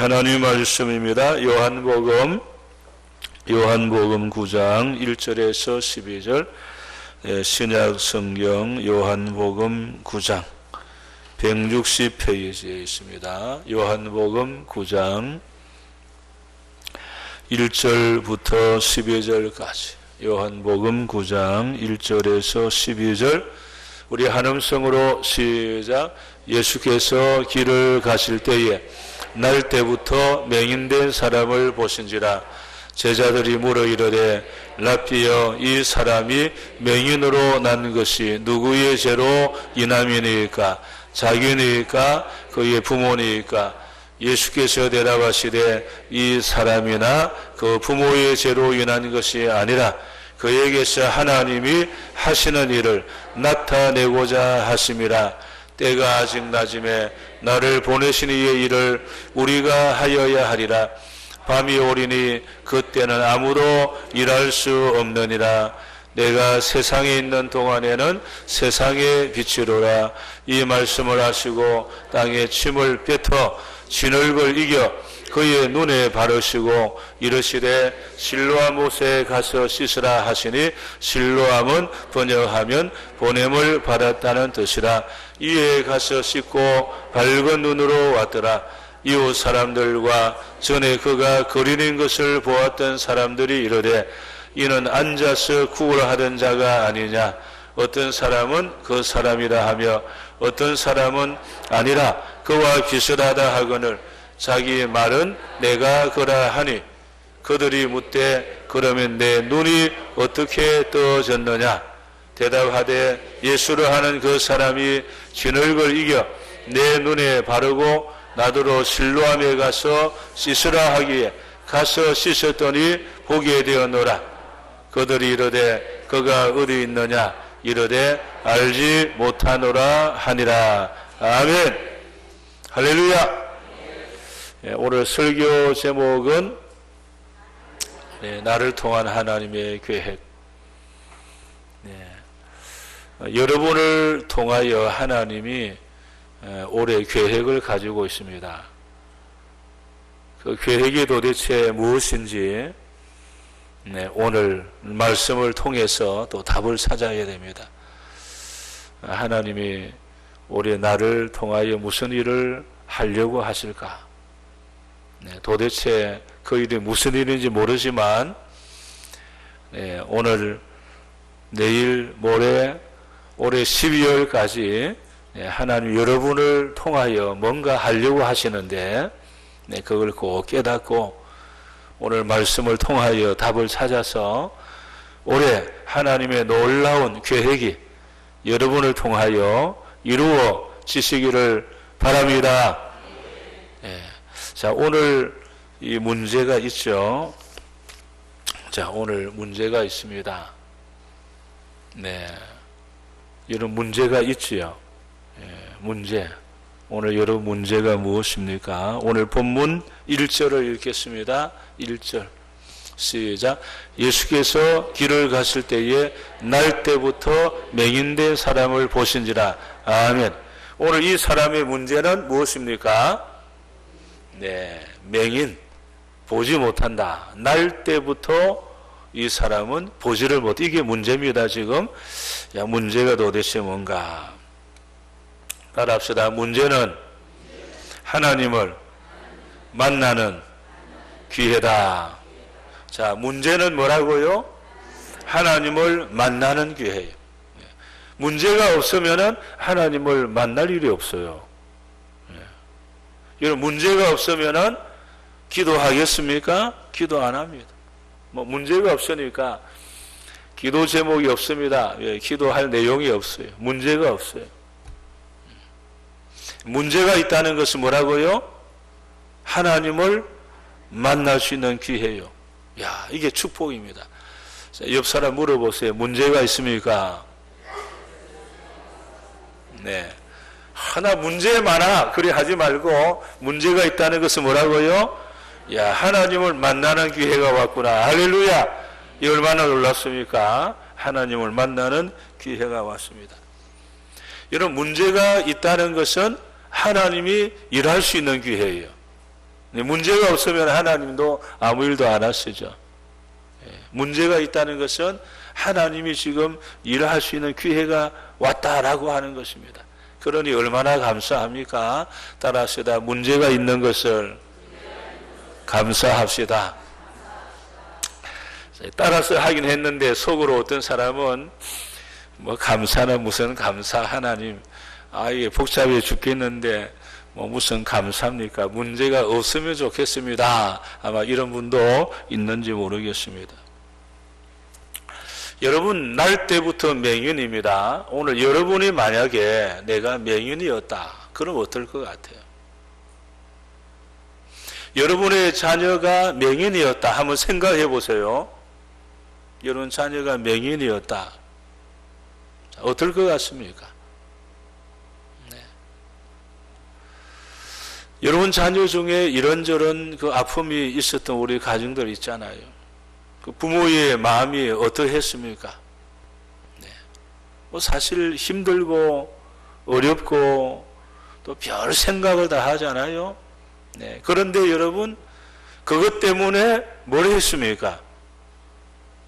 하나님 말씀입니다. 요한복음 9장 1절에서 12절, 신약 성경 요한복음 9장 160페이지에 있습니다. 요한복음 9장 1절부터 12절까지, 요한복음 9장 1절에서 12절, 우리 한음성으로 시작. 예수께서 길을 가실 때에 날 때부터 맹인된 사람을 보신지라. 제자들이 물어 이르되 랍비여, 이 사람이 맹인으로 난 것이 누구의 죄로 인함이니까? 자기니까 그의 부모니까? 예수께서 대답하시되 이 사람이나 그 부모의 죄로 인한 것이 아니라 그에게서 하나님이 하시는 일을 나타내고자 하심이라. 때가 아직 낮음에 나를 보내신 이의 일을 우리가 하여야 하리라. 밤이 오리니 그때는 아무도 일할 수 없느니라. 내가 세상에 있는 동안에는 세상의 빛이로라. 이 말씀을 하시고 땅에 침을 뱉어 진흙을 이겨 그의 눈에 바르시고 이르시되 실로암 못에 가서 씻으라 하시니, 실로암은 번역하면 보냄을 받았다는 뜻이라. 이에 가서 씻고 밝은 눈으로 왔더라. 이웃 사람들과 전에 그가 거리는 것을 보았던 사람들이 이르되 이는 앉아서 구걸하던 자가 아니냐? 어떤 사람은 그 사람이라 하며 어떤 사람은 아니라 그와 비슷하다 하거늘 자기 말은 내가 그라 하니, 그들이 묻되 그러면 내 눈이 어떻게 떠졌느냐? 대답하되 예수를 하는 그 사람이 진흙을 이겨 내 눈에 바르고 나더러 실로암에 가서 씻으라 하기에 가서 씻었더니 보게 되었노라. 그들이 이르되 그가 어디 있느냐? 이르되 알지 못하노라 하니라. 아멘. 할렐루야. 오늘 설교 제목은 나를 통한 하나님의 계획. 여러분을 통하여 하나님이 올해 계획을 가지고 있습니다. 그 계획이 도대체 무엇인지 오늘 말씀을 통해서 또 답을 찾아야 됩니다. 하나님이 올해 나를 통하여 무슨 일을 하려고 하실까? 도대체 그 일이 무슨 일인지 모르지만 오늘, 내일, 모레, 올해 12월까지 하나님 여러분을 통하여 뭔가 하려고 하시는데 그걸 꼭 깨닫고 오늘 말씀을 통하여 답을 찾아서 올해 하나님의 놀라운 계획이 여러분을 통하여 이루어지시기를 바랍니다. 자, 오늘 이 문제가 있죠. 자, 오늘 문제가 있습니다. 이런 문제가 있지요. 문제. 오늘 여러분 문제가 무엇입니까? 오늘 본문 1절을 읽겠습니다. 1절. 시작. 예수께서 길을 가실 때에 날 때부터 맹인된 사람을 보신지라. 아멘. 오늘 이 사람의 문제는 무엇입니까? 맹인. 보지 못한다. 날 때부터 이 사람은 보지를 못. 이게 문제입니다, 지금. 야, 문제가 도대체 뭔가? 따라합시다. 문제는 하나님을 만나는 기회다. 자, 문제는 뭐라고요? 하나님을 만나는 기회예요. 문제가 없으면은 하나님을 만날 일이 없어요. 여러분, 문제가 없으면은 기도하겠습니까? 기도 안 합니다. 문제가 없으니까 기도 제목이 없습니다. 기도할 내용이 없어요. 문제가 없어요. 문제가 있다는 것은 뭐라고요? 하나님을 만날 수 있는 기회요. 야, 이게 축복입니다. 자, 옆 사람 물어보세요. 문제가 있습니까? 하나 문제 많아. 그래 하지 말고 문제가 있다는 것은 뭐라고요? 야, 하나님을 만나는 기회가 왔구나. 할렐루야. 이 얼마나 놀랍습니까? 하나님을 만나는 기회가 왔습니다. 여러분, 문제가 있다는 것은 하나님이 일할 수 있는 기회예요. 문제가 없으면 하나님도 아무 일도 안 하시죠. 문제가 있다는 것은 하나님이 지금 일할 수 있는 기회가 왔다라고 하는 것입니다. 그러니 얼마나 감사합니까? 따라합시다. 문제가 있는 것을 감사합시다. 따라서 하긴 했는데 속으로 어떤 사람은 뭐 감사는 무슨 감사, 하나님 이게 복잡해 죽겠는데 뭐 무슨 감사입니까? 문제가 없으면 좋겠습니다. 아마 이런 분도 있는지 모르겠습니다. 여러분, 날 때부터 맹인입니다. 오늘 여러분이 만약에 내가 맹인이었다, 그럼 어떨 것 같아요? 여러분의 자녀가 맹인이었다 한번 생각해 보세요. 여러분 자녀가 맹인이었다, 어떨 것 같습니까? 네. 여러분 자녀 중에 이런저런 그 아픔이 있었던 우리 가정들 있잖아요. 그 부모의 마음이 어떠했습니까? 네. 뭐 사실 힘들고 어렵고 또 별 생각을 다 하잖아요. 네. 그런데 여러분, 그것 때문에 뭘 했습니까?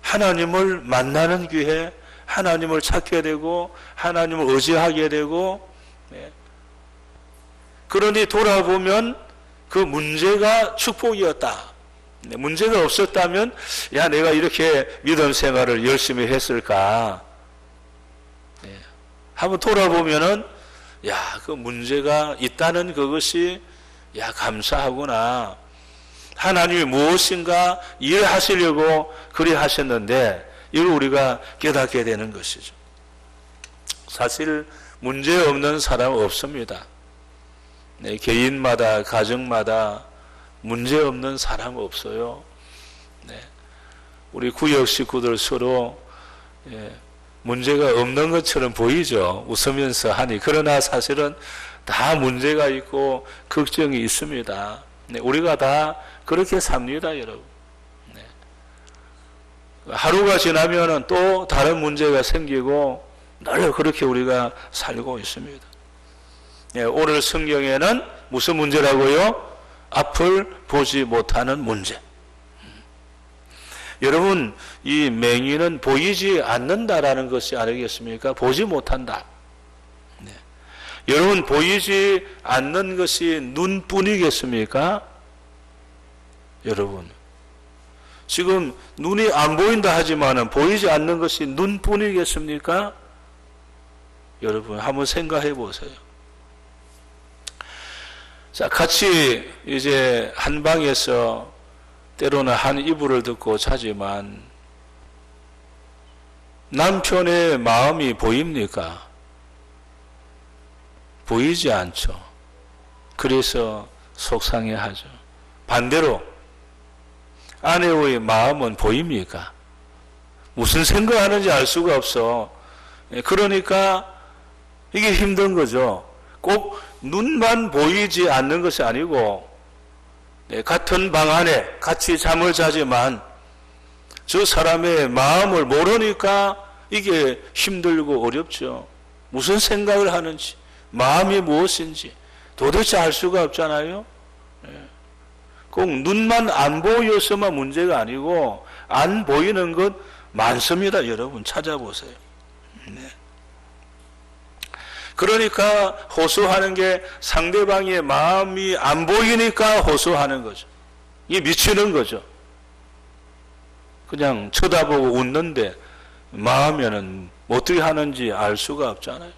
하나님을 만나는 기회, 하나님을 찾게 되고 하나님을 의지하게 되고, 네. 그러니 돌아보면 그 문제가 축복이었다. 네. 문제가 없었다면 야, 내가 이렇게 믿음 생활을 열심히 했을까? 네. 한번 돌아보면은 야, 그 문제가 있다는 그것이 야, 감사하구나. 하나님이 무엇인가 일하시려고 그리 하셨는데 이걸 우리가 깨닫게 되는 것이죠. 사실 문제 없는 사람 없습니다. 네, 개인마다 가정마다 문제 없는 사람 없어요. 네, 우리 구역 식구들 서로 문제가 없는 것처럼 보이죠. 웃으면서 하니. 그러나 사실은 다 문제가 있고 걱정이 있습니다. 네, 우리가 다 그렇게 삽니다, 여러분. 네. 하루가 지나면 또 다른 문제가 생기고 늘 그렇게 우리가 살고 있습니다. 네, 오늘 성경에는 무슨 문제라고요? 앞을 보지 못하는 문제. 여러분, 이 맹인은 보이지 않는다라는 것이 아니겠습니까? 보지 못한다. 네. 여러분, 보이지 않는 것이 눈뿐이겠습니까? 여러분, 지금 눈이 안 보인다 하지만은 보이지 않는 것이 눈뿐이겠습니까? 여러분, 한번 생각해 보세요. 자, 같이 이제 한 방에서 때로는 한 이불을 듣고 자지만 남편의 마음이 보입니까? 보이지 않죠. 그래서 속상해하죠. 반대로 아내의 마음은 보입니까? 무슨 생각하는지 알 수가 없어. 그러니까 이게 힘든 거죠. 꼭 눈만 보이지 않는 것이 아니고 같은 방 안에 같이 잠을 자지만 저 사람의 마음을 모르니까 이게 힘들고 어렵죠. 무슨 생각을 하는지, 마음이 무엇인지 도대체 알 수가 없잖아요. 꼭 눈만 안 보여서만 문제가 아니고 안 보이는 것 많습니다. 여러분 찾아보세요. 네. 그러니까 호소하는 게 상대방의 마음이 안 보이니까 호소하는 거죠. 이게 미치는 거죠. 그냥 쳐다보고 웃는데 마음에는 어떻게 하는지 알 수가 없잖아요.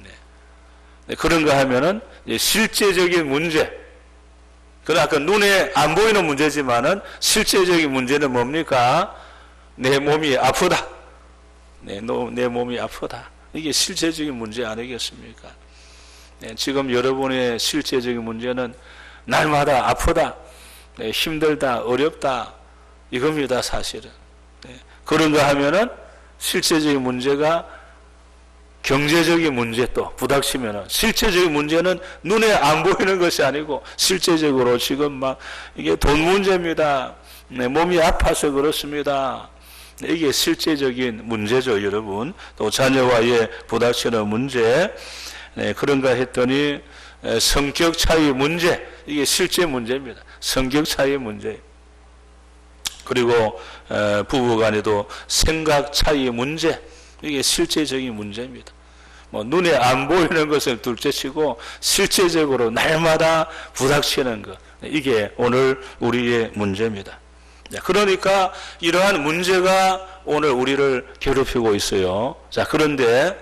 네. 그런가 하면은 실제적인 문제, 그러나 아까 눈에 안 보이는 문제지만은 실제적인 문제는 뭡니까? 내 몸이 아프다. 내 몸이 아프다. 이게 실제적인 문제 아니겠습니까? 네, 지금 여러분의 실제적인 문제는 날마다 아프다, 네, 힘들다, 어렵다, 이겁니다, 사실은. 네, 그런가 하면은 실제적인 문제가 경제적인 문제 또 부닥치면은 실제적인 문제는 눈에 안 보이는 것이 아니고 실제적으로 지금 막 이게 돈 문제입니다. 네, 몸이 아파서 그렇습니다. 이게 실제적인 문제죠, 여러분. 또 자녀와의 부닥치는 문제. 네, 그런가 했더니 성격 차이 문제, 이게 실제 문제입니다. 성격 차이 문제. 그리고 부부 간에도 생각 차이 문제, 이게 실제적인 문제입니다. 뭐 눈에 안 보이는 것을 둘째치고 실제적으로 날마다 부닥치는 것, 이게 오늘 우리의 문제입니다. 그러니까 이러한 문제가 오늘 우리를 괴롭히고 있어요. 자, 그런데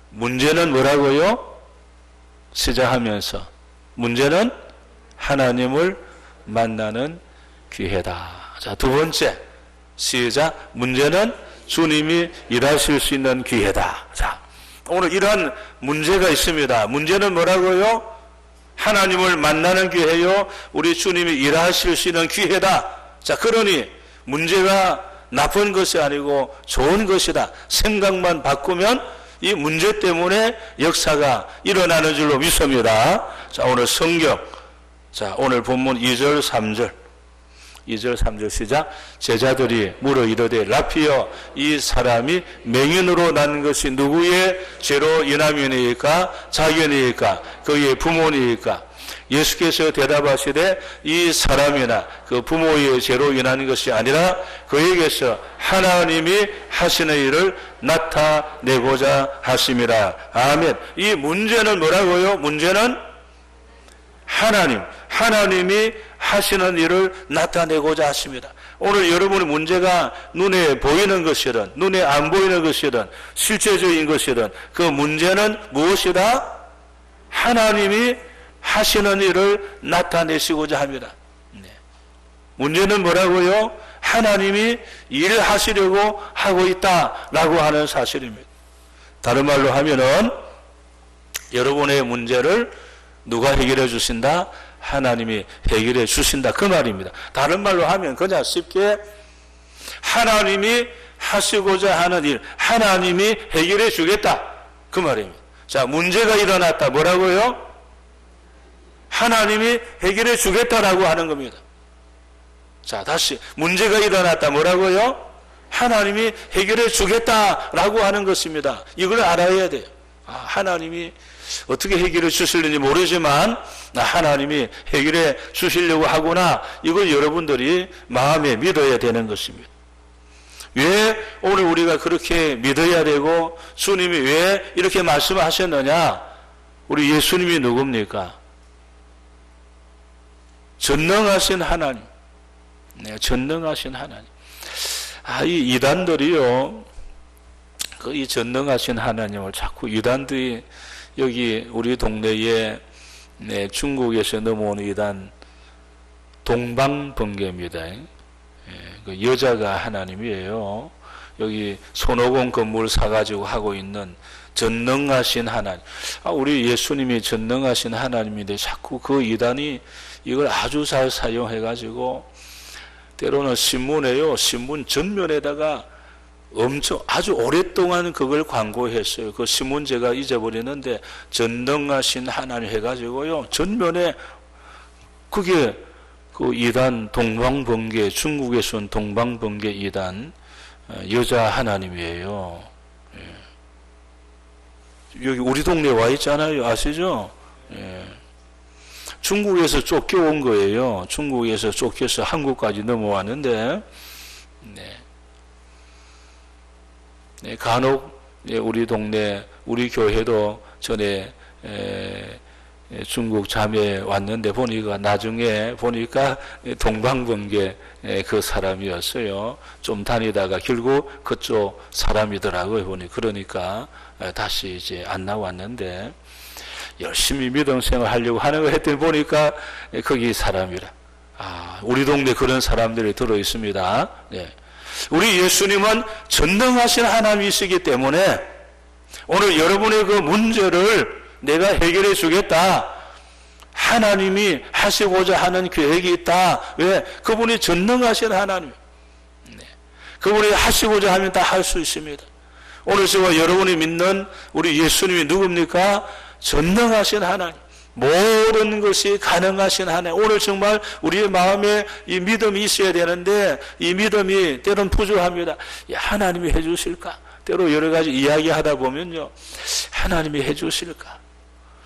문제는 뭐라고요? 시작하면서 문제는 하나님을 만나는 기회다. 자, 두 번째 시작. 문제는 주님이 일하실 수 있는 기회다. 자, 오늘 이러한 문제가 있습니다. 문제는 뭐라고요? 하나님을 만나는 기회요. 우리 주님이 일하실 수 있는 기회다. 자, 그러니 문제가 나쁜 것이 아니고 좋은 것이다. 생각만 바꾸면 이 문제 때문에 역사가 일어나는 줄로 믿습니다. 자, 오늘 성경. 자, 오늘 본문 2절 3절. 2절 3절 시작. 제자들이 물어 이르되 라피여, 이 사람이 맹인으로 난 것이 누구의 죄로 인함이니까? 자기니까? 그의 부모니까? 예수께서 대답하시되 이 사람이나 그 부모의 죄로 인한 것이 아니라 그에게서 하나님이 하시는 일을 나타내고자 하심이라. 아멘. 이 문제는 뭐라고요? 문제는 하나님이 하시는 일을 나타내고자 하십니다. 오늘 여러분의 문제가 눈에 보이는 것이든 눈에 안 보이는 것이든 실제적인 것이든 그 문제는 무엇이다? 하나님이 하시는 일을 나타내시고자 합니다. 네. 문제는 뭐라고요? 하나님이 일하시려고 하고 있다라고 하는 사실입니다. 다른 말로 하면은 여러분의 문제를 누가 해결해 주신다? 하나님이 해결해 주신다, 그 말입니다. 다른 말로 하면 그냥 쉽게 하나님이 하시고자 하는 일, 하나님이 해결해 주겠다, 그 말입니다. 자, 문제가 일어났다. 뭐라고요? 하나님이 해결해 주겠다라고 하는 겁니다. 자, 다시 문제가 일어났다. 뭐라고요? 하나님이 해결해 주겠다라고 하는 것입니다. 이걸 알아야 돼요. 하나님이 어떻게 해결해 주실는지 모르지만 하나님이 해결해 주시려고 하구나, 이걸 여러분들이 마음에 믿어야 되는 것입니다. 왜 오늘 우리가 그렇게 믿어야 되고 주님이 왜 이렇게 말씀하셨느냐? 우리 예수님이 누굽니까? 전능하신 하나님. 네, 전능하신 하나님. 이 이단들이요, 이 전능하신 하나님을 자꾸 이단들이 여기 우리 동네에 중국에서 넘어오는 이단 동방번개입니다. 그 여자가 하나님이에요. 여기 손오공 건물 사가지고 하고 있는 전능하신 하나님. 우리 예수님이 전능하신 하나님인데 자꾸 그 이단이 이걸 아주 잘 사용해가지고 때로는 신문에요, 신문 전면에다가 엄청 아주 오랫동안 그걸 광고했어요. 그 신문 제가 잊어버리는데 전능하신 하나님 해가지고요, 전면에 그게 그 이단 동방번개, 중국에서 온 동방번개 이단 여자 하나님이에요. 여기 우리 동네에 와 있잖아요. 아시죠? 중국에서 쫓겨온 거예요. 중국에서 쫓겨서 한국까지 넘어왔는데, 간혹 우리 동네, 우리 교회도 전에 중국 자매 왔는데 보니까 나중에 보니까 동방번개 그 사람이었어요. 좀 다니다가 결국 그쪽 사람이더라고요. 보니 그러니까 다시 이제 안 나왔는데 열심히 믿음 생활 하려고 하는 거 했더니 보니까 거기 사람이라. 우리 동네 그런 사람들이 들어 있습니다. 네. 우리 예수님은 전능하신 하나님이시기 때문에 오늘 여러분의 그 문제를 내가 해결해 주겠다. 하나님이 하시고자 하는 계획이 있다. 왜? 그분이 전능하신 하나님. 네. 그분이 하시고자 하면 다 할 수 있습니다. 오늘 저와 여러분이 믿는 우리 예수님이 누굽니까? 전능하신 하나님. 모든 것이 가능하신 하나님. 오늘 정말 우리의 마음에 이 믿음이 있어야 되는데 이 믿음이 때로는 부족합니다. 하나님이 해주실까? 때로 여러 가지 이야기하다 보면요, 하나님이 해주실까?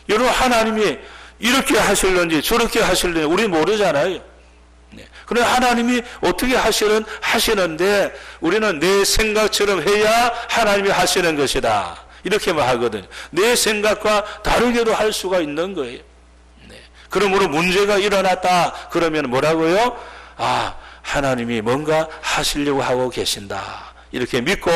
여러분, 하나님이 이렇게 하실는지 저렇게 하실는지 우리 모르잖아요. 그러나 하나님이 어떻게 하시는데 우리는 내 생각처럼 해야 하나님이 하시는 것이다, 이렇게만 하거든요. 내 생각과 다르게도 할 수가 있는 거예요. 그러므로 문제가 일어났다 그러면 뭐라고요? 하나님이 뭔가 하시려고 하고 계신다, 이렇게 믿고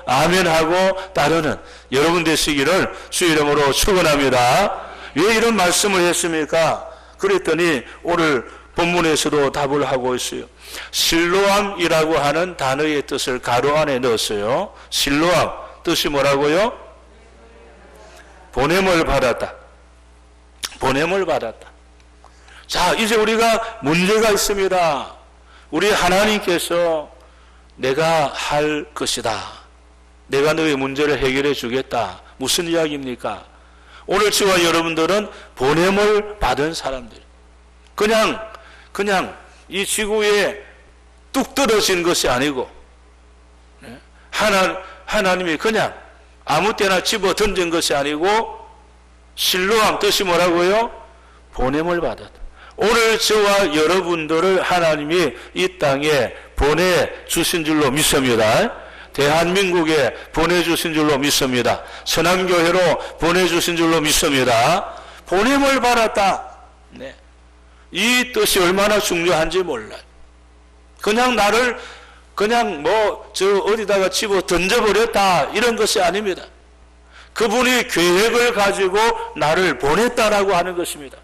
아멘하고 따르는 여러분 되시기를 주 이름으로 축원합니다. 왜 이런 말씀을 했습니까? 그랬더니 오늘 본문에서도 답을 하고 있어요. 실로암이라고 하는 단어의 뜻을 가로 안에 넣었어요. 실로암 뜻이 뭐라고요? 보냄을 받았다. 보냄을 받았다. 자, 이제 우리가 문제가 있습니다. 우리 하나님께서 내가 할 것이다, 내가 너의 문제를 해결해 주겠다. 무슨 이야기입니까? 오늘 저와 여러분들은 보냄을 받은 사람들, 그냥 이 지구에 뚝 떨어진 것이 아니고 하나님이 그냥 아무 때나 집어 던진 것이 아니고 실로암 뜻이 뭐라고요? 보냄을 받았다. 오늘 저와 여러분들을 하나님이 이 땅에 보내주신 줄로 믿습니다. 대한민국에 보내주신 줄로 믿습니다. 선한교회로 보내주신 줄로 믿습니다. 보냄을 받았다. 네. 이 뜻이 얼마나 중요한지 몰라요. 그냥 나를 어디다가 집어 던져버렸다, 이런 것이 아닙니다. 그분이 계획을 가지고 나를 보냈다라고 하는 것입니다.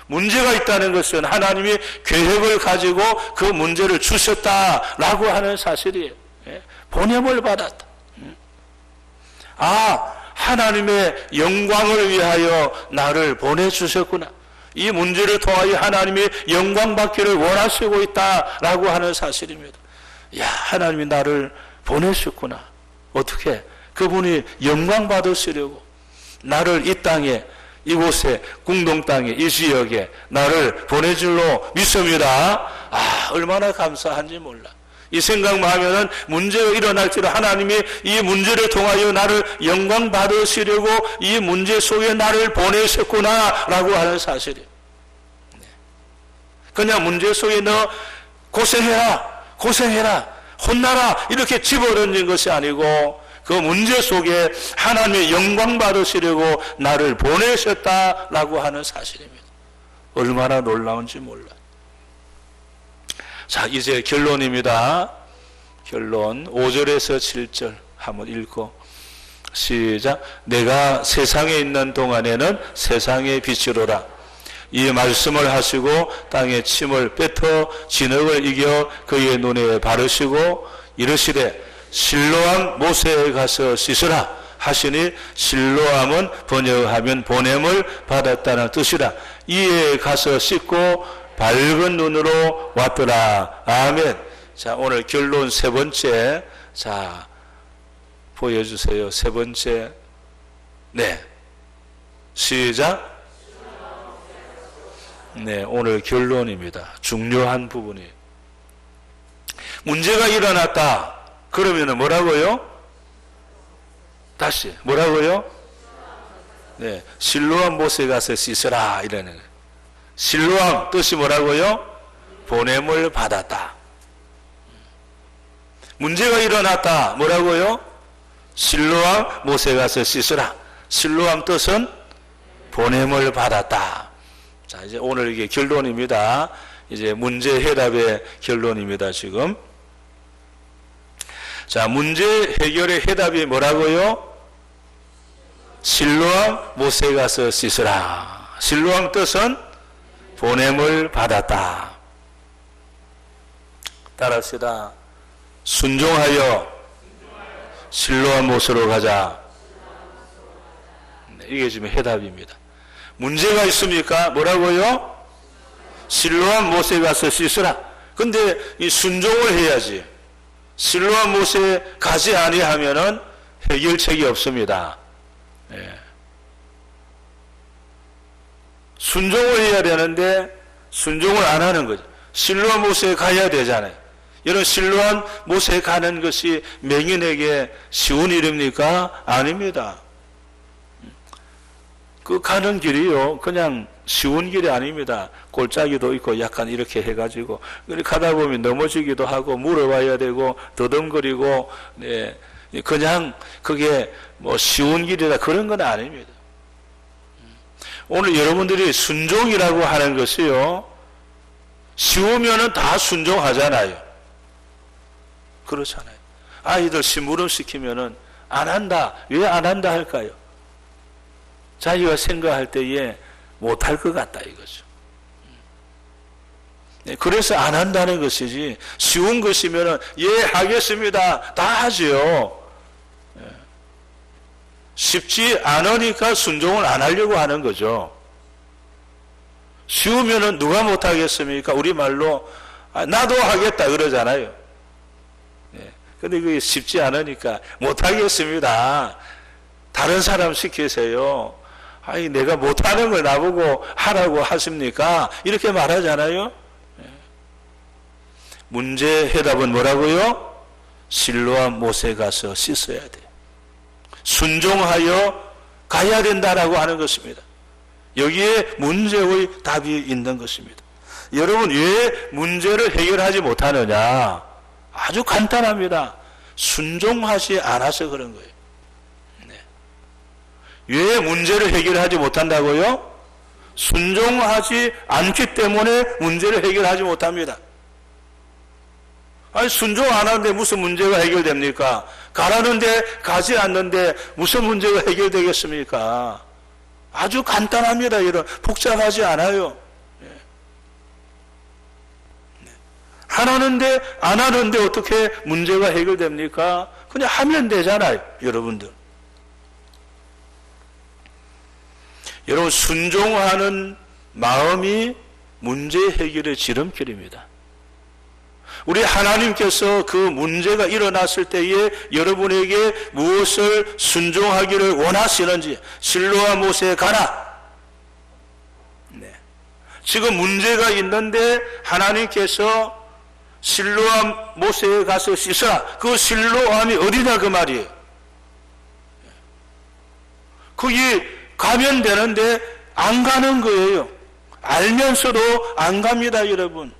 문제가 있다는 것은 하나님이 계획을 가지고 그 문제를 주셨다라고 하는 사실이에요. 보냄을 받았다. 하나님의 영광을 위하여 나를 보내주셨구나. 이 문제를 통하여 하나님이 영광 받기를 원하시고 있다라고 하는 사실입니다. 하나님이 나를 보내셨구나. 어떻게? 그분이 영광 받으시려고 나를 이 땅에, 이곳에, 궁동 땅에, 이 지역에 나를 보내줄로 믿습니다. 얼마나 감사한지 몰라. 이 생각만 하면은 문제가 일어날지도 하나님이 이 문제를 통하여 나를 영광 받으시려고 이 문제 속에 나를 보내셨구나라고 하는 사실이에요. 그냥 문제 속에 너 고생해라, 혼나라, 이렇게 집어던진 것이 아니고 그 문제 속에 하나님의 영광 받으시려고 나를 보내셨다라고 하는 사실입니다. 얼마나 놀라운지 몰라요. 자, 이제 결론입니다. 결론 5절에서 7절 한번 읽고 시작. 내가 세상에 있는 동안에는 세상의 빛이로라. 이 말씀을 하시고 땅에 침을 뱉어 진흙을 이겨 그의 눈에 바르시고 이르시되 실로암 모세에 가서 씻으라 하시니, 실로암은 번역하면 보냄을 받았다는 뜻이라. 이에 가서 씻고 밝은 눈으로 왔더라. 아멘. 자, 오늘 결론 세 번째. 자, 보여주세요. 세 번째. 네. 시작. 네, 오늘 결론입니다. 중요한 부분이. 문제가 일어났다. 그러면 뭐라고요? 다시 뭐라고요? 네, 실로암 못에 가서 씻으라 이러는 거예요. 실로암 뜻이 뭐라고요? 보냄을 받았다. 문제가 일어났다. 뭐라고요? 실로암 못에 가서 씻으라. 실로암 뜻은 보냄을 받았다. 자, 이제 오늘 이게 결론입니다. 이제 문제 해답의 결론입니다. 지금. 자, 문제 해결의 해답이 뭐라고요? 실로암 못에 가서 씻으라. 실로암 뜻은 보냄을 받았다. 따라합시다. 순종하여 실로암 못으로 가자. 네, 이게 지금 해답입니다. 문제가 있습니까? 뭐라고요? 실로암 못에 가서 씻으라. 근데 이 순종을 해야지. 실로암 못에 가지 아니하면은 해결책이 없습니다. 예. 순종을 해야 되는데 순종을 안 하는 거죠. 실로암 못에 가야 되잖아요. 여러분, 실로암 못에 가는 것이 맹인에게 쉬운 일입니까? 아닙니다. 그 가는 길이요, 그냥 쉬운 길이 아닙니다. 골짜기도 있고 약간 이렇게 해가지고 가다 보면 넘어지기도 하고 물어봐야 되고 더듬거리고, 네, 그냥 그게 뭐 쉬운 길이다 그런 건 아닙니다. 오늘 여러분들이 순종이라고 하는 것이요, 쉬우면은 다 순종하잖아요. 그렇잖아요. 아이들 심부름 시키면은 안 한다. 왜 안 한다 할까요? 자기가 생각할 때에 못할 것 같다 이거죠. 그래서 안 한다는 것이지, 쉬운 것이면은 예 하겠습니다 다 하지요. 쉽지 않으니까 순종을 안 하려고 하는 거죠. 쉬우면은 누가 못 하겠습니까? 우리말로 나도 하겠다 그러잖아요. 근데 그게 쉽지 않으니까 못 하겠습니다. 다른 사람 시키세요. 아니 내가 못하는 걸 나보고 하라고 하십니까? 이렇게 말하잖아요. 문제 해답은 뭐라고요? 실로암 못에 가서 씻어야 돼. 순종하여 가야 된다라고 하는 것입니다. 여기에 문제의 답이 있는 것입니다. 여러분 왜 문제를 해결하지 못하느냐? 아주 간단합니다. 순종하지 않아서 그런 거예요. 네. 왜 문제를 해결하지 못한다고요? 순종하지 않기 때문에 문제를 해결하지 못합니다. 아니 순종 안 하는데 무슨 문제가 해결됩니까? 가라는데 가지 않는데 무슨 문제가 해결되겠습니까? 아주 간단합니다. 이런 복잡하지 않아요. 하라는데 안 하는데 어떻게 문제가 해결됩니까? 그냥 하면 되잖아요. 여러분들. 여러분 순종하는 마음이 문제 해결의 지름길입니다. 우리 하나님께서 그 문제가 일어났을 때에 여러분에게 무엇을 순종하기를 원하시는지 실로암 못에 가라. 네. 지금 문제가 있는데 하나님께서 실로암 못에 가서 씻어라. 그 실로암이 어디냐 그 말이에요. 거기 가면 되는데 안 가는 거예요. 알면서도 안 갑니다, 여러분.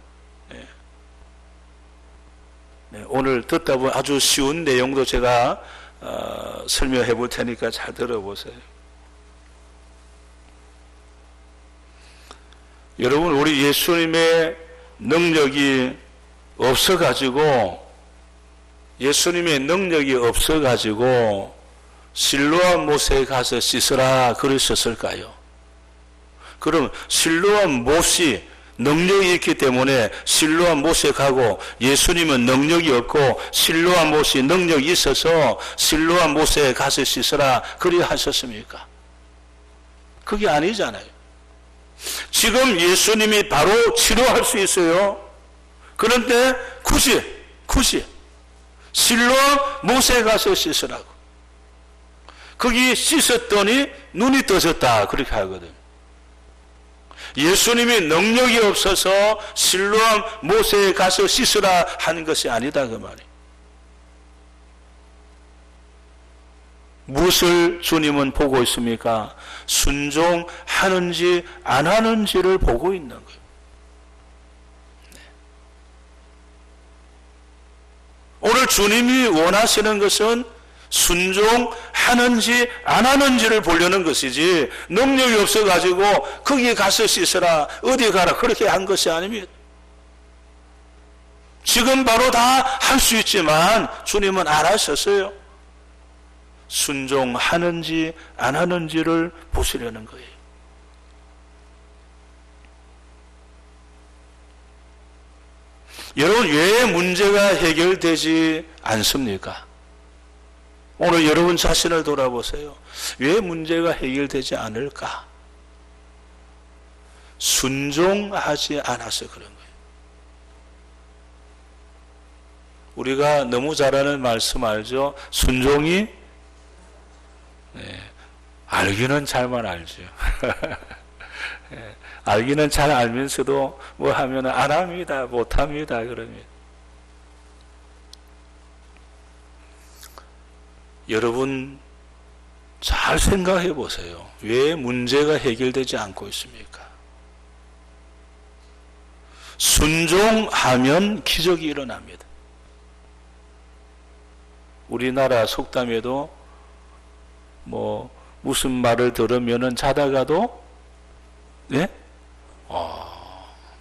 네, 오늘 듣다 보면 아주 쉬운 내용도 제가 설명해 볼 테니까 잘 들어보세요. 여러분 우리 예수님의 능력이 없어가지고 실로암 못에 가서 씻으라 그러셨을까요? 그럼 실로암 못이 능력이 있기 때문에 실로암 못에 가고 예수님은 능력이 없고 실로암 못이 능력이 있어서 실로암 못에 가서 씻으라 그리 하셨습니까? 그게 아니잖아요. 지금 예수님이 바로 치료할 수 있어요. 그런데 굳이 실로암 못에 가서 씻으라고. 거기 씻었더니 눈이 떠졌다 그렇게 하거든요. 예수님이 능력이 없어서 실로암 못에 가서 씻으라 하는 것이 아니다 그 말이에요. 무엇을 주님은 보고 있습니까? 순종하는지 안 하는지를 보고 있는 거예요. 오늘 주님이 원하시는 것은 순종하는지 안 하는지를 보려는 것이지 능력이 없어가지고 거기에 가서 씻으라 어디 가라 그렇게 한 것이 아닙니다. 지금 바로 다 할 수 있지만 주님은 안 하셨어요. 순종하는지 안 하는지를 보시려는 거예요. 여러분 왜 문제가 해결되지 않습니까? 오늘 여러분 자신을 돌아보세요. 왜 문제가 해결되지 않을까? 순종하지 않아서 그런 거예요. 우리가 너무 잘 아는 말씀 알죠? 순종이 알기는 잘만 알죠. 알기는 잘 알면서도 뭐 하면 안 합니다. 못 합니다. 그러면 여러분 잘 생각해 보세요. 왜 문제가 해결되지 않고 있습니까? 순종하면 기적이 일어납니다. 우리나라 속담에도 무슨 말을 들으면은 자다가도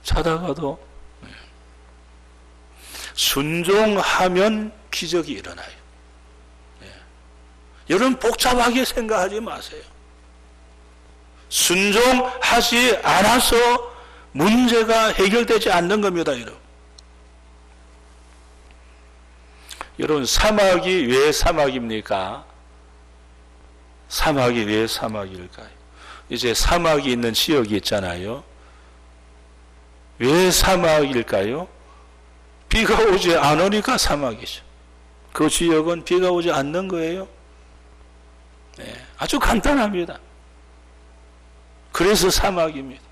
자다가도 순종하면 기적이 일어나요. 여러분 복잡하게 생각하지 마세요. 순종하지 않아서 문제가 해결되지 않는 겁니다, 여러분. 여러분, 사막이 왜 사막입니까? 사막이 왜 사막일까요? 이제 사막이 있는 지역이 있잖아요. 왜 사막일까요? 비가 오지 않으니까 사막이죠. 그 지역은 비가 오지 않는 거예요. 아주 간단합니다. 그래서 사막입니다.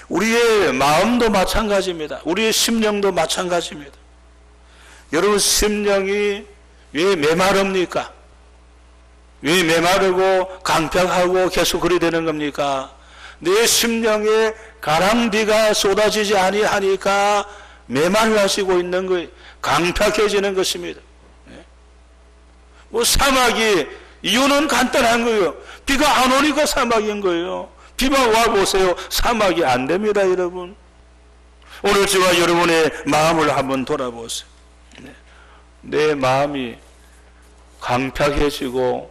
우리의 마음도 마찬가지입니다. 우리의 심령도 마찬가지입니다. 여러분, 심령이 왜 메마릅니까? 왜 메마르고 강팍하고 계속 그리 되는 겁니까? 내 심령에 가랑비가 쏟아지지 아니하니까 메말라지고 있는 거예요. 강팍해지는 것입니다. 사막이 이유는 간단한 거예요. 비가 안 오니까 사막인 거예요. 비만 와보세요. 사막이 안 됩니다, 여러분. 오늘 저와 여러분의 마음을 한번 돌아보세요. 내 마음이 강팍해지고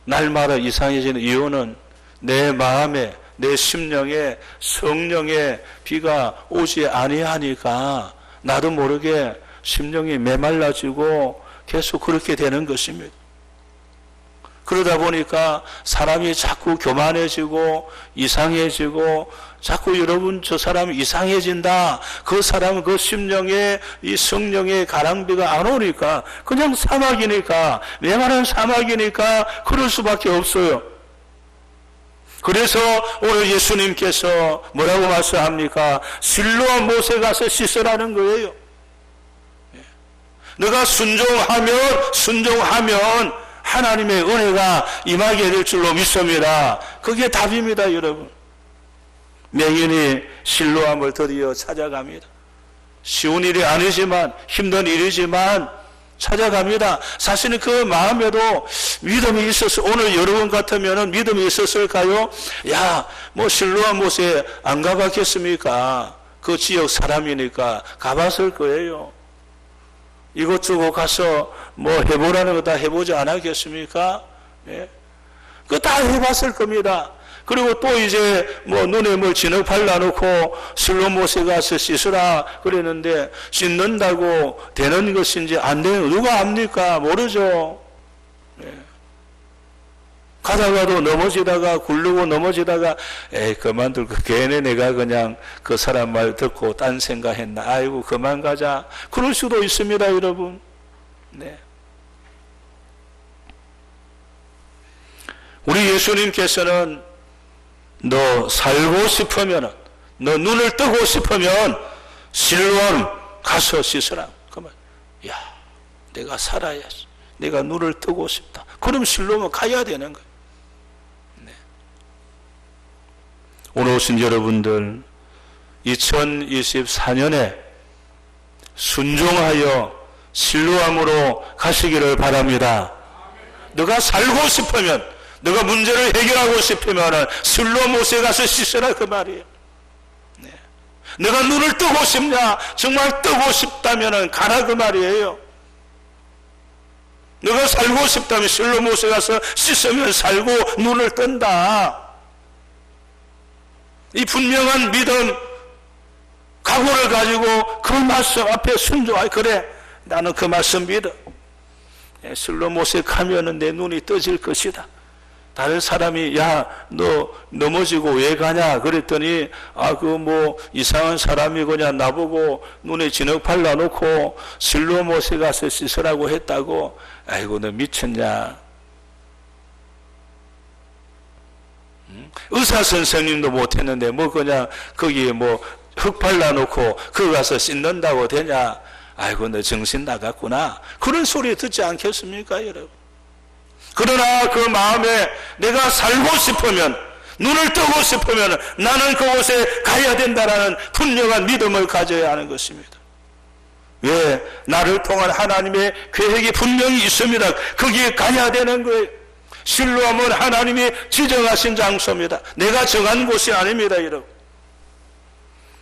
날마다 이상해지는 이유는 내 마음에, 내 심령에 성령의 비가 오지 아니하니까 나도 모르게 심령이 메말라지고 계속 그렇게 되는 것입니다. 그러다 보니까 사람이 자꾸 교만해지고 이상해지고 자꾸 여러분 저 사람이 이상해진다. 그 사람은 그 심령에 이 성령의 가랑비가 안 오니까 그냥 사막이니까 메마른 사막이니까 그럴 수밖에 없어요. 그래서 오늘 예수님께서 뭐라고 말씀합니까? 실로암 못에 가서 씻으라는 거예요. 너가 순종하면 하나님의 은혜가 임하게 될 줄로 믿습니다. 그게 답입니다, 여러분. 맹인이 실로암을 드디어 찾아갑니다. 쉬운 일이 아니지만 힘든 일이지만 찾아갑니다. 사실은 그 마음에도 믿음이 있었어. 오늘 여러분 같으면 믿음이 있었을까요? 실로암 못에 안 가봤겠습니까? 그 지역 사람이니까 가봤을 거예요. 이것저것 가서 해보라는 거 다 해보지 않았겠습니까? 그거 다 해봤을 겁니다. 그리고 또 이제 눈에 진흙 발라놓고 실로암 못에 가서 씻으라 그랬는데 씻는다고 되는 것인지 안 되는 누가 압니까? 모르죠. 가다가도 넘어지다가 굴르고 넘어지다가 그만둘 거 괜히 내가 그냥 그 사람 말 듣고 딴 생각했나. 아이고 그만 가자. 그럴 수도 있습니다, 여러분. 우리 예수님께서는 너 살고 싶으면, 너 눈을 뜨고 싶으면 실로암 가서 씻으라. 그만. 내가 살아야지. 내가 눈을 뜨고 싶다. 그럼 실로암 가야 되는 거예요. 오늘 오신 여러분들 2024년에 순종하여 실로암으로 가시기를 바랍니다. 너가 살고 싶으면, 너가 문제를 해결하고 싶으면 실로암 못에 가서 씻으라 그 말이에요. 너가 눈을 뜨고 싶냐? 정말 뜨고 싶다면 가라 그 말이에요. 너가 살고 싶다면 실로암 못에 가서 씻으면 살고 눈을 뜬다. 이 분명한 믿음, 각오를 가지고 그 말씀 앞에 순종하여 그래 나는 그 말씀 믿어. 실로암 못에 가면은 내 눈이 떠질 것이다. 다른 사람이 너 넘어지고 왜 가냐 그랬더니 이상한 사람이 그냥 나보고 눈에 진흙 발라놓고 실로암 못에 가서 씻으라고 했다고. 아이고 너 미쳤냐. 의사 선생님도 못했는데 그냥 거기에 흙 발라놓고 그거 가서 씻는다고 되냐. 아이고 너 정신 나갔구나. 그런 소리 듣지 않겠습니까, 여러분? 그러나 그 마음에 내가 살고 싶으면, 눈을 뜨고 싶으면 나는 그곳에 가야 된다라는 분명한 믿음을 가져야 하는 것입니다. 왜? 나를 통한 하나님의 계획이 분명히 있습니다. 거기에 가야 되는 거예요. 실로암은 하나님이 지정하신 장소입니다. 내가 정한 곳이 아닙니다, 여러분.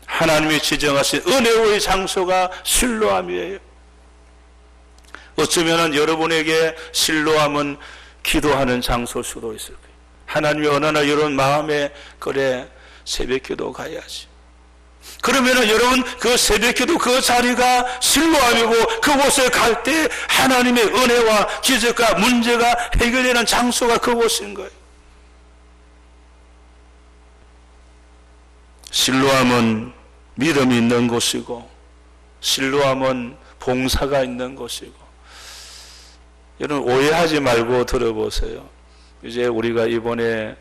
하나님이 지정하신 은혜의 장소가 실로암이에요. 어쩌면 여러분에게 실로암은 기도하는 장소일 수도 있을 거예요. 하나님이 어느 날 여러분 마음에, 그래, 새벽기도 가야지. 그러면 여러분 그 새벽기도 그 자리가 실로암이고, 그곳에 갈 때 하나님의 은혜와 기적과 문제가 해결되는 장소가 그곳인 거예요. 실로암은 믿음이 있는 곳이고, 실로암은 봉사가 있는 곳이고. 여러분 오해하지 말고 들어보세요. 이제 우리가 이번에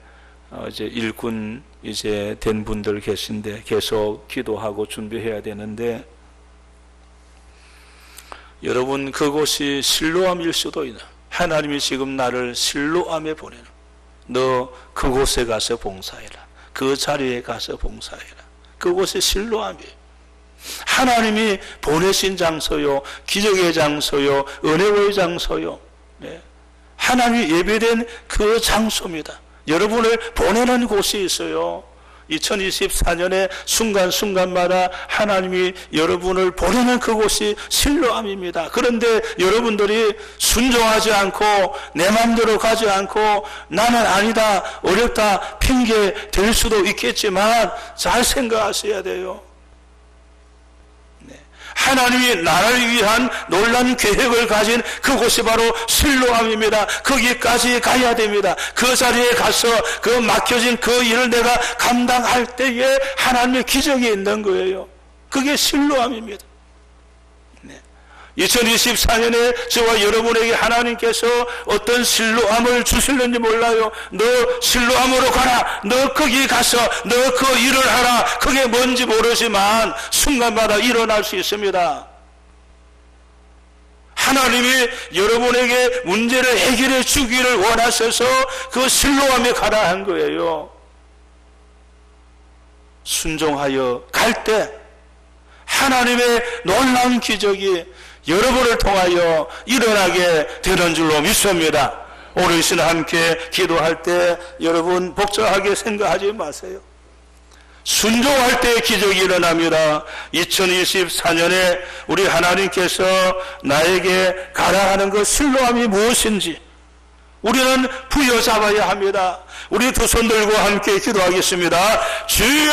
이제 일꾼 이제 된 분들 계신데 계속 기도하고 준비해야 되는데, 여러분 그곳이 실로암일 수도 있나. 하나님이 지금 나를 실로암에 보내는, 너 그곳에 가서 봉사해라. 그 자리에 가서 봉사해라. 그곳이 실로암이에요. 하나님이 보내신 장소요, 기적의 장소요, 은혜의 장소요, 네. 하나님이 예배된 그 장소입니다. 여러분을 보내는 곳이 있어요. 2024년에 순간순간마다 하나님이 여러분을 보내는 그곳이 실로암입니다. 그런데 여러분들이 순종하지 않고 내 마음대로 가지 않고 나는 아니다, 어렵다, 핑계 될 수도 있겠지만 잘 생각하셔야 돼요. 하나님이 나를 위한 놀라운 계획을 가진 그곳이 바로 실로암입니다. 거기까지 가야 됩니다. 그 자리에 가서 그 막혀진 그 일을 내가 감당할 때에 하나님의 기적이 있는 거예요. 그게 실로암입니다. 2024년에 저와 여러분에게 하나님께서 어떤 실로암을 주실는지 몰라요. 너 실로암으로 가라. 너 거기 가서 너 그 일을 하라. 그게 뭔지 모르지만 순간마다 일어날 수 있습니다. 하나님이 여러분에게 문제를 해결해 주기를 원하셔서 그 실로암에 가라 한 거예요. 순종하여 갈 때 하나님의 놀라운 기적이 여러분을 통하여 일어나게 되는 줄로 믿습니다. 오늘 이 시간 함께 기도할 때 여러분 복잡하게 생각하지 마세요. 순종할 때 기적이 일어납니다. 2024년에 우리 하나님께서 나에게 가라 하는 그 실로암이 무엇인지 우리는 부여잡아야 합니다. 우리 두 손 들고 함께 기도하겠습니다. 주여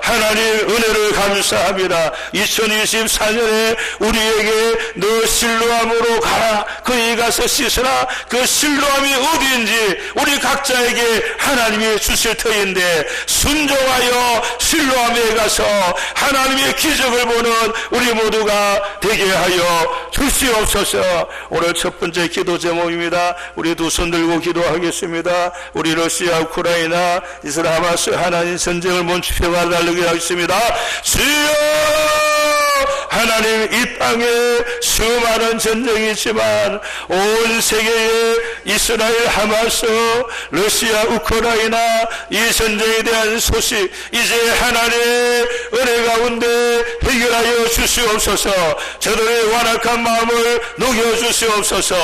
하나님 은혜를 감사합니다. 2024년에 우리에게 너 실로암으로 가라. 거기 가서 씻으라. 그 실로암이 어디인지 우리 각자에게 하나님이 주실 터인데 순종하여 실로암에 가서 하나님의 기적을 보는 우리 모두가 되게 하여 주시옵소서. 오늘 첫 번째 기도 제목입니다. 우리 두 손 들고 기도하겠습니다. 우리 러시아, 우크라이나, 이스라엘, 하마스 하나님 전쟁을 멈추펴가 달리게 하겠습니다. 주여 하나님, 이 땅에 수많은 전쟁이 있지만 온 세계에 이스라엘, 하마스, 러시아, 우크라이나 이 전쟁에 대한 소식 이제 하나님의 은혜 가운데 해결하여 주시옵소서. 저들의 완악한 마음을 녹여주시옵소서.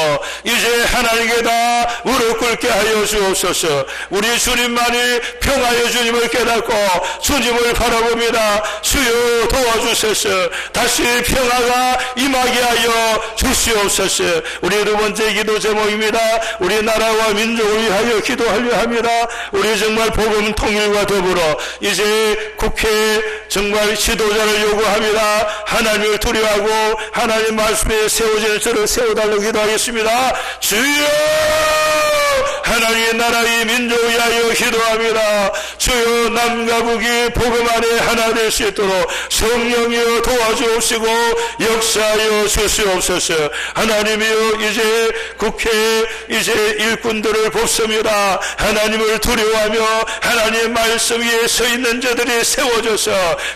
이제 하나님께 다 무릎 꿇게 하여 주옵소서. 우리 주님만이 평화의 주님을 깨닫고 주님을 바라봅니다. 주여 도와주소서. 다시 평화가 임하게 하여 주시옵소서. 우리 두 번째 기도 제목입니다. 우리 나라와 민족을 위하여 기도하려 합니다. 우리 정말 복음 통일과 더불어 이제 국회 정말 지도자를 요구합니다. 하나님을 두려워하고 하나님 말씀에 세워질 저를 세워달라고 기도하겠습니다. 주여 하나님의 나라의 민족을 위하여 기도합니다. 주여 남과 북이 복음 안에 하나 될 수 있도록 성령이여 도와주옵시고 역사하여 주시옵소서. 하나님이여 이제 국회에 이제 일꾼들을 뽑습니다. 하나님을 두려워하며 하나님의 말씀 위에 서 있는 자들이 세워져서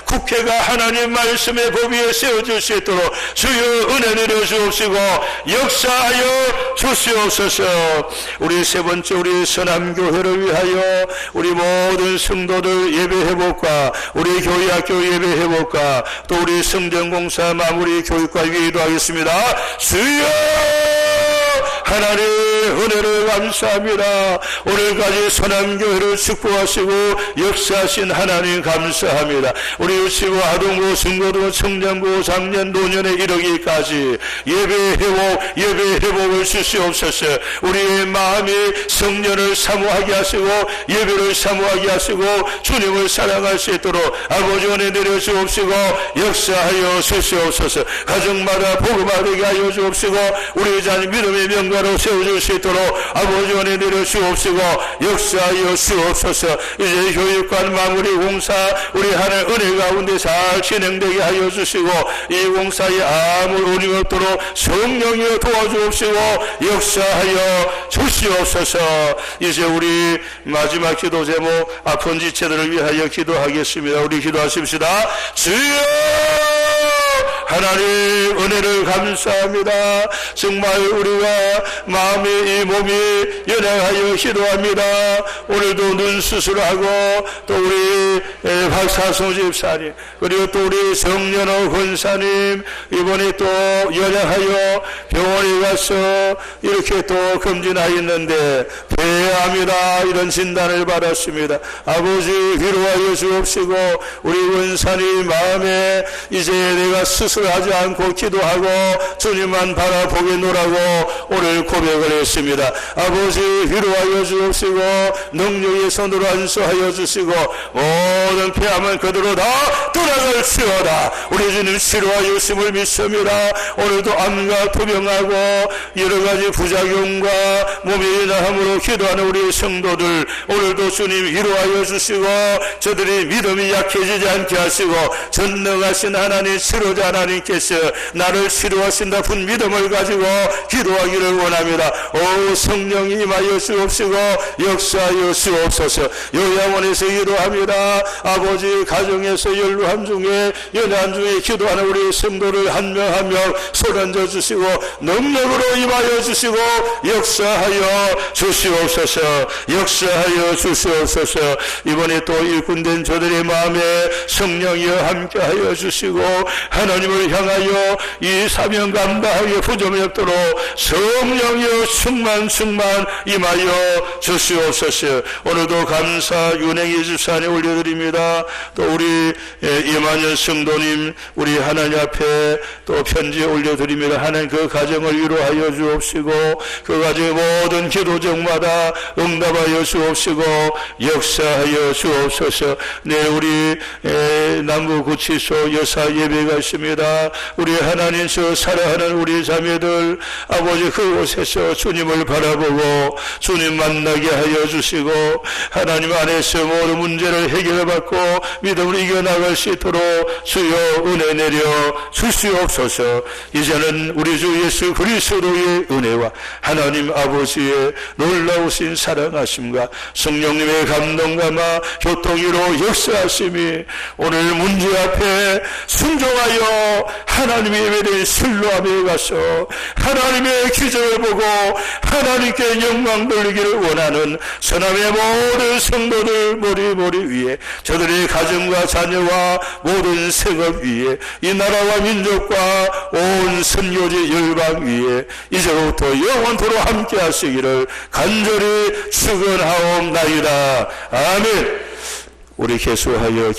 국회가 하나님 말씀의 법 위에 세워질 수 있도록 주여 은혜 내려 주옵시고 역사하여 주시옵소서. 우리 세 번째 우리 서남교회를 위하여 우리 모든 성도들 예배회복과 우리 교회학교 예배회복과 또 우리 성전공사 마무리 교육과 위에 기도하겠습니다. 주여 하나님의 은혜를 감사합니다. 오늘까지 서남교회를 축복하시고 역사하신 하나님 감사합니다. 우리 유치부, 아동부, 중고등, 청년부, 장년, 노년에 이르기까지 예배회복을 주시옵소서. 우리의 마음이 성년을 사모하게 하시고 예배를 사모하게 하시고 주님을 사랑할 수 있도록 아버지 은혜 내려 주옵시고 역사하여 주시옵소서. 가정마다 복음하게 하여 주옵시고 우리 자녀 믿음의 명가로 세워줄 수 있도록 아버지 은혜 내려 주옵시고 역사하여 주옵소서. 이제 교육관 마무리 공사 우리 하늘 은혜 가운데 잘 진행되게 하여 주시고 이 공사에 아무 어려움 없도록 성령이여 도와주옵시고 역사하여 주시옵소서. 이제 우리 마지막 기도 제목 아픈 지체들을 위하여 기도하겠습니다. 우리 기도하십시다. 주여 하나님 은혜를 감사합니다. 정말 우리가 마음이 이 몸이 연약하여 기도합니다. 오늘도 눈 수술하고 또 우리 박사성 집사님 그리고 또 우리 정연호 권사님 이번에 또 연약하여 병원에 가서 이렇게 또 검진하였는데 폐암이다 이런 진단을 받았습니다. 아버지 위로하여 주옵시고 우리 권사님 마음에 이제 내가 스스로하지 않고 기도하고 주님만 바라보겠노라고 오늘 고백을 했습니다. 아버지 위로하여 주옵시고 능력의 손으로 안수하여 주시고 모든 폐암은 그대로 다 돌아갈지어다. 우리 주님 치료하여 주심을 믿습니다. 오늘도 암과 투병하고 여러가지 부작용과 몸의 연약함으로 기도하는 우리 성도들 오늘도 주님 위로하여 주시고 저들이 믿음이 약해지지 않게 하시고 전능하신 하나님 치료자 하나님께서 나를 치료하신다 분 믿음을 가지고 기도하기를 원합니다. 오 성령이 임하여 주옵시고 역사하여 주옵소서. 요양원에서 기도합니다. 아버지 가정에서 연루함 중에 연한 중에 기도하는 우리 성도를 한 명 한 명 손얹어 주시고 능력으로 임하여 주시고 역사하여 주시옵소서. 역사하여 주시옵소서. 이번에 또 일꾼된 저들의 마음에 성령이여 함께하여 주시고 하나님을 향하여 이 사명 감당하기에 부족이 없도록 성령이여 충만 임하여 주시옵소서. 오늘도 감사 윤행희 집사님 올려드립니다. 또 우리 이만현 성도님 우리 하나님 앞에 또 편지 올려드립니다. 하나님 그 가정을 위로하여 주옵시고 그 가정의 모든 기도정마다 응답하여 주옵시고 역사하여 주옵소서. 네 우리 남부구치소 여사 예배가 있습니다. 우리 하나님 저 사랑하는 우리 자매들 아버지 그곳에서 주님을 바라보고 주님 만나게 하여 주시고 하나님 안에서 모든 문제를 해결받고 믿음으로 이겨나갈 수 있도록 주여 은혜 내려 주시옵소서. 이제는 우리 주 예수 그리스도의 은혜와 하나님 아버지의 놀라우신 사랑하심과 성령님의 감동감화 교통으로 역사하심이 오늘 문제 앞에 순종하여 하나님의 예배된 실로암에 가서 하나님의 기적을 보고 하나님께 영광 돌리기를 원하는 서남의 모든 성도들 머리 위에 저들의 가정과 자녀와 모든 생업 위에 이 나라와 민족과 온 선교지 열방 위에 이제부터 영원토록 함께 하시기를 간절히 축원하옵나이다. 아멘. 우리 계속하여